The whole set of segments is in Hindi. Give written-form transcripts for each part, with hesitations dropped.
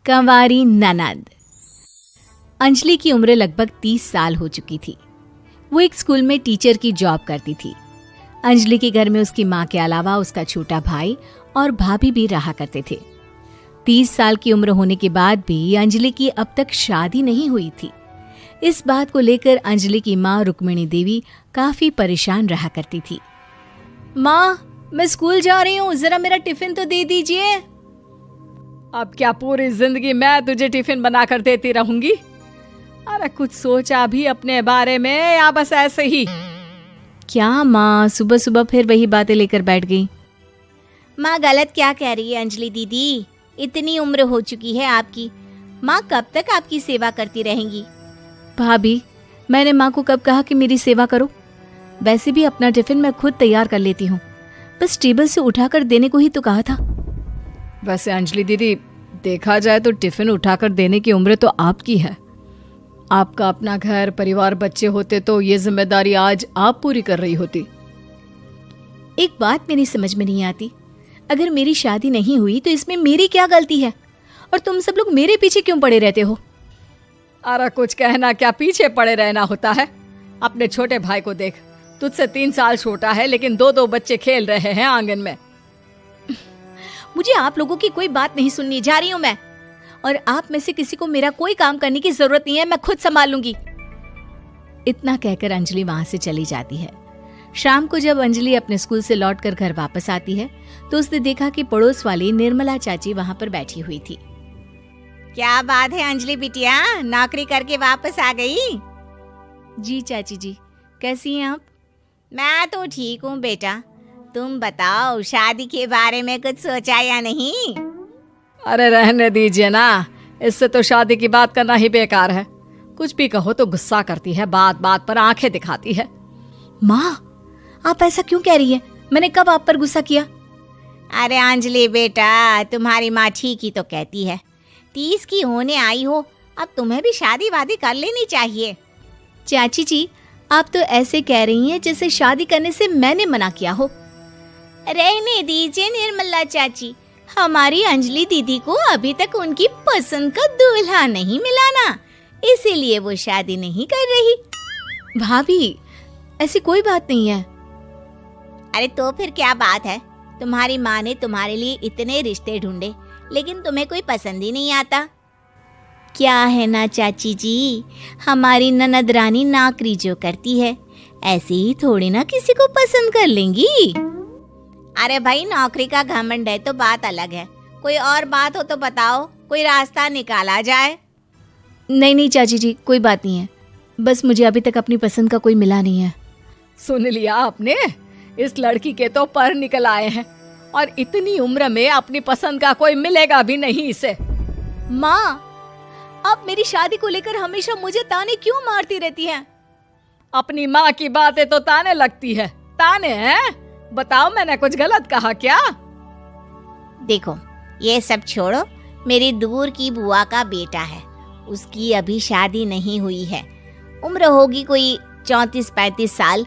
कंवारी ननद। अंजलि की उम्र लगभग 30 साल हो चुकी थी। वो एक स्कूल में टीचर की जॉब करती थी। अंजलि के घर में उसकी माँ के अलावा उसका छोटा भाई और भाभी भी रहा करते थे। 30 साल की उम्र होने के बाद भी अंजलि की अब तक शादी नहीं हुई थी। इस बात को लेकर अंजलि की माँ रुक्मिणी देवी काफी परेशान रहा करती थी। माँ, मैं स्कूल जा रही हूँ, जरा मेरा टिफिन तो दे दीजिए। अब क्या पूरी जिंदगी मैं तुझे टिफिन बनाकर देती रहूंगी? अरे कुछ सोचा भी अपने बारे में या बस ऐसे ही? क्या माँ, सुबह सुबह फिर वही बातें लेकर बैठ गई। माँ गलत क्या कह रही है अंजलि दीदी? इतनी उम्र हो चुकी है आपकी, माँ कब तक आपकी सेवा करती रहेंगी? भाभी, मैंने माँ को कब कहा कि मेरी सेवा करो? वैसे भी अपना टिफिन मैं खुद तैयार कर लेती हूँ, बस टेबल से उठाकर देने को ही तो कहा था। वैसे अंजलि दीदी, देखा जाए तो टिफिन उठाकर देने की उम्र तो आपकी है। आपका अपना घर परिवार बच्चे होते तो ये जिम्मेदारी आज आप पूरी कर रही होती। एक बात मेरी समझ में नहीं आती, अगर मेरी शादी नहीं हुई तो इसमें मेरी क्या गलती है और तुम सब लोग मेरे पीछे क्यों पड़े रहते हो? अरे कुछ कहना क्या पीछे पड़े रहना होता है? अपने छोटे भाई को देख, तुझसे 3 साल छोटा है लेकिन 2 बच्चे खेल रहे हैं आंगन में। मुझे आप लोगों की कोई बात नहीं सुननी, जा रही हूँ मैं। और आप में से किसी को मेरा कोई काम करने की जरूरत नहीं है, मैं खुद संभाल लूंगी। इतना कहकर अंजलि वहां से चली जाती है। शाम को जब अंजलि अपने स्कूल से लौटकर घर वापस आती है तो उसने देखा कि पड़ोस वाली निर्मला चाची वहां पर बैठी हुई थी। क्या बात है अंजलि बिटिया, नौकरी करके वापस आ गई? जी चाची जी, कैसी हैं आप? मैं तो ठीक हूँ बेटा, तुम बताओ शादी के बारे में कुछ सोचा या नहीं? अरे रहने दीजिए ना, इससे तो शादी की बात करना ही बेकार है। कुछ भी कहो तो गुस्सा करती है, बात बात पर आंखें दिखाती है। माँ, आप ऐसा क्यों कह रही हैं? मैंने कब आप पर गुस्सा किया? अरे अंजलि बेटा, तुम्हारी माँ ठीक ही तो कहती है। 30 की होने आई हो, अब तुम्हें भी शादी वादी कर लेनी चाहिए। चाची जी, आप तो ऐसे कह रही हैं जैसे शादी करने से मैंने मना किया हो। रहने दीजिए निर्मला चाची, हमारी अंजलि दीदी को अभी तक उनकी पसंद का दूल्हा नहीं मिला ना, इसीलिए वो शादी नहीं कर रही। भाभी, ऐसी कोई बात नहीं है। अरे तो फिर क्या बात है? तुम्हारी माँ ने तुम्हारे लिए इतने रिश्ते ढूंढे लेकिन तुम्हें कोई पसंद ही नहीं आता। क्या है ना चाची जी, हमारी ननद रानी नौकरी जो करती है ऐसे ही थोड़ी ना किसी को पसंद कर लेंगी। अरे भाई, नौकरी का घमंड है तो बात अलग है, कोई और बात हो तो बताओ, कोई रास्ता निकाला जाए। नहीं नहीं चाची जी, कोई बात नहीं है, बस मुझे अभी तक अपनी पसंद का कोई मिला नहीं है। सुन लिया आपने, इस लड़की के तो पर निकल आए हैं और इतनी उम्र में अपनी पसंद का कोई मिलेगा भी नहीं इसे। माँ, आप मेरी शादी को लेकर हमेशा मुझे ताने क्यों मारती रहती हैं? अपनी माँ की बातें तो ताने लगती है। ताने हैं? बताओ, मैंने कुछ गलत कहा क्या? देखो, ये सब छोड़ो, मेरी दूर की बुआ का बेटा है, उसकी अभी शादी नहीं हुई है, उम्र होगी कोई 34-35 साल।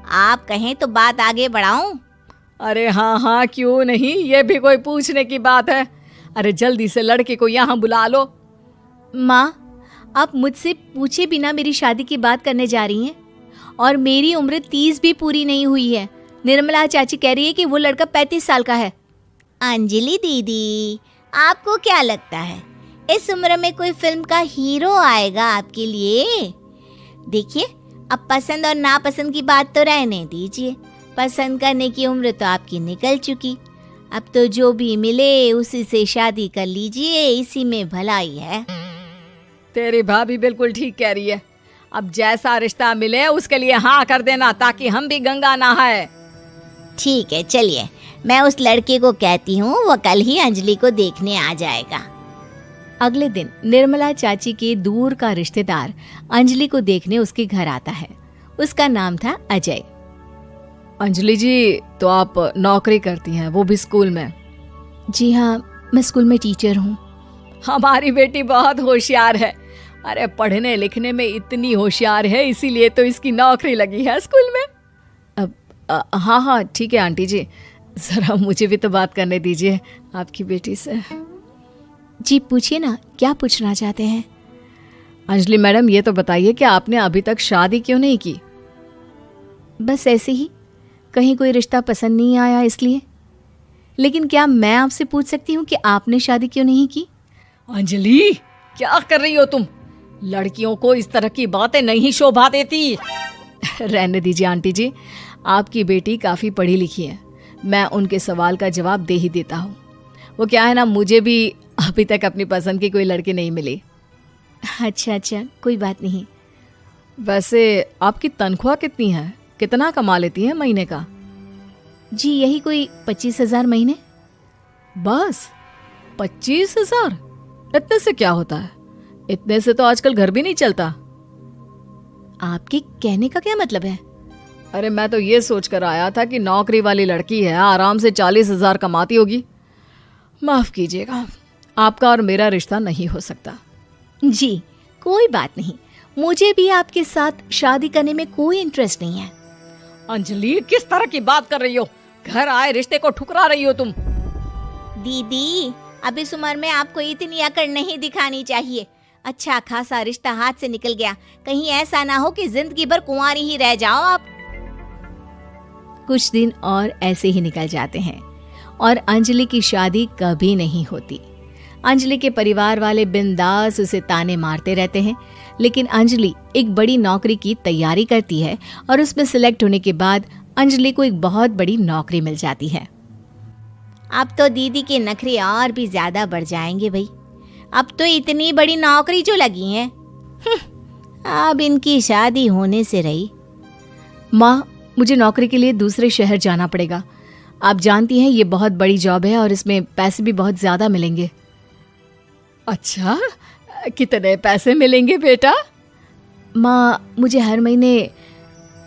आप कहें तो बात आगे बढ़ाऊं? अरे हाँ हाँ, क्यों नहीं, ये भी कोई पूछने की बात है। अरे जल्दी से लड़के को यहाँ बुला लो। माँ, आप मुझसे पूछे बिना मेरी शादी की बात करने जा रही हैं और मेरी उम्र 30 भी पूरी नहीं हुई है। निर्मला चाची कह रही है कि वो लड़का 35 साल का है। अंजलि दीदी, आपको क्या लगता है इस उम्र में कोई फिल्म का हीरो आएगा आपके लिए? देखिए, अब पसंद और नापसंद की बात तो रहने दीजिए, पसंद करने की उम्र तो आपकी निकल चुकी। अब तो जो भी मिले उसी से शादी कर लीजिए, इसी में भलाई है। तेरी भाभी बिल्कुल ठीक कह रही है। अब जैसा रिश्ता मिले उसके लिए हाँ कर देना, ताकि हम भी गंगा नहाए। ठीक है, चलिए मैं उस लड़के को कहती हूँ, वो कल ही अंजलि को देखने आ जाएगा। अगले दिन निर्मला चाची के दूर का रिश्तेदार अंजलि को देखने उसके घर आता है। उसका नाम था अजय। अंजलि जी, तो आप नौकरी करती हैं, वो भी स्कूल में? जी हाँ, मैं स्कूल में टीचर हूँ। हमारी बेटी बहुत होशियार है। अरे पढ़ने लिखने में इतनी होशियार है, इसीलिए तो इसकी नौकरी लगी है स्कूल में। हाँ हाँ ठीक है आंटी जी, ज़रा मुझे भी तो बात करने दीजिए आपकी बेटी से। जी पूछिए ना, क्या पूछना चाहते हैं? अंजलि मैडम, ये तो बताइए कि आपने अभी तक शादी क्यों नहीं की? बस ऐसे ही, कहीं कोई रिश्ता पसंद नहीं आया इसलिए। लेकिन क्या मैं आपसे पूछ सकती हूँ कि आपने शादी क्यों नहीं की? अंजलि, क्या कर रही हो तुम? लड़कियों को इस तरह की बातें नहीं शोभा देती। रहने दीजिए आंटी जी, आपकी बेटी काफ़ी पढ़ी लिखी है, मैं उनके सवाल का जवाब दे ही देता हूँ। वो क्या है ना, मुझे भी अभी तक अपनी पसंद की कोई लड़की नहीं मिली। अच्छा, कोई बात नहीं। वैसे आपकी तनख्वाह कितनी है? कितना कमा लेती हैं महीने का? जी यही कोई 25,000 महीने। बस 25,000? इतने से क्या होता है? इतने से तो आजकल घर भी नहीं चलता। आपके कहने का क्या मतलब है? अरे मैं तो ये सोच कर आया था कि नौकरी वाली लड़की है, आराम से 40,000 कमाती होगी। माफ कीजिएगा, आपका और मेरा रिश्ता नहीं हो सकता। जी कोई बात नहीं, मुझे भी आपके साथ शादी करने में कोई इंटरेस्ट नहीं है। अंजलि, किस तरह की बात कर रही हो? घर आए रिश्ते को ठुकरा रही हो तुम। दीदी, अब इस उम्र में आपको इतनी अकड़ नहीं दिखानी चाहिए। अच्छा खासा रिश्ता हाथ से निकल गया, कहीं ऐसा ना हो कि जिंदगी भर कुंवारी ही रह जाओ आप। कुछ दिन और ऐसे ही निकल जाते हैं और अंजलि की शादी कभी नहीं होती। अंजलि के परिवार वाले बिंदास उसे ताने मारते रहते हैं, लेकिन अंजलि एक बड़ी नौकरी की तैयारी करती है और उसमें सिलेक्ट होने के बाद अंजलि को एक बहुत बड़ी नौकरी मिल जाती है। अब तो दीदी के नखरे और भी ज्यादा बढ़ जाएंगे भाई। अब तो इतनी बड़ी नौकरी जो लगी है, अब इनकी शादी होने से रही। माँ, मुझे नौकरी के लिए दूसरे शहर जाना पड़ेगा। आप जानती हैं ये बहुत बड़ी जॉब है और इसमें पैसे भी बहुत ज्यादा मिलेंगे। अच्छा, कितने पैसे मिलेंगे बेटा? माँ, मुझे हर महीने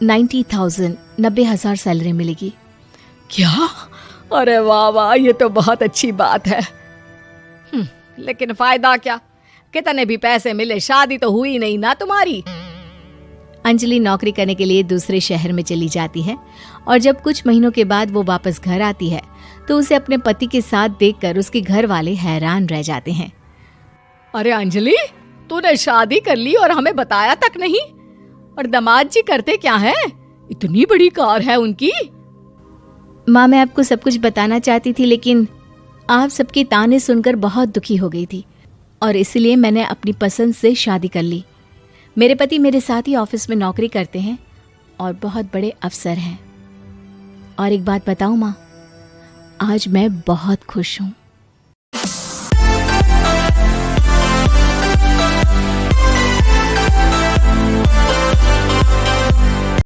90,000 सैलरी मिलेगी। क्या? अरे वाह वाह, ये तो बहुत अच्छी बात है। लेकिन फायदा क्या? कितने भी पैसे मिले, शादी तो हुई नहीं ना तुम्हारी। अंजलि नौकरी करने के लिए दूसरे शहर में चली जाती है और जब कुछ महीनों के बाद वो वापस घर आती है तो उसे अपने पति के साथ देखकर उसके घर वाले हैरान रह जाते हैं। अरे अंजलि, तूने शादी कर ली और हमें बताया तक नहीं। और दामाद जी करते क्या है? इतनी बड़ी कार है उनकी। माँ, मैं आपको सब कुछ बताना चाहती थी, लेकिन आप सबके ताने सुनकर बहुत दुखी हो गई थी और इसलिए मैंने अपनी पसंद से शादी कर ली। मेरे पति मेरे साथ ही ऑफिस में नौकरी करते हैं और बहुत बड़े अफसर हैं। और एक बात बताऊं माँ, आज मैं बहुत खुश हूँ।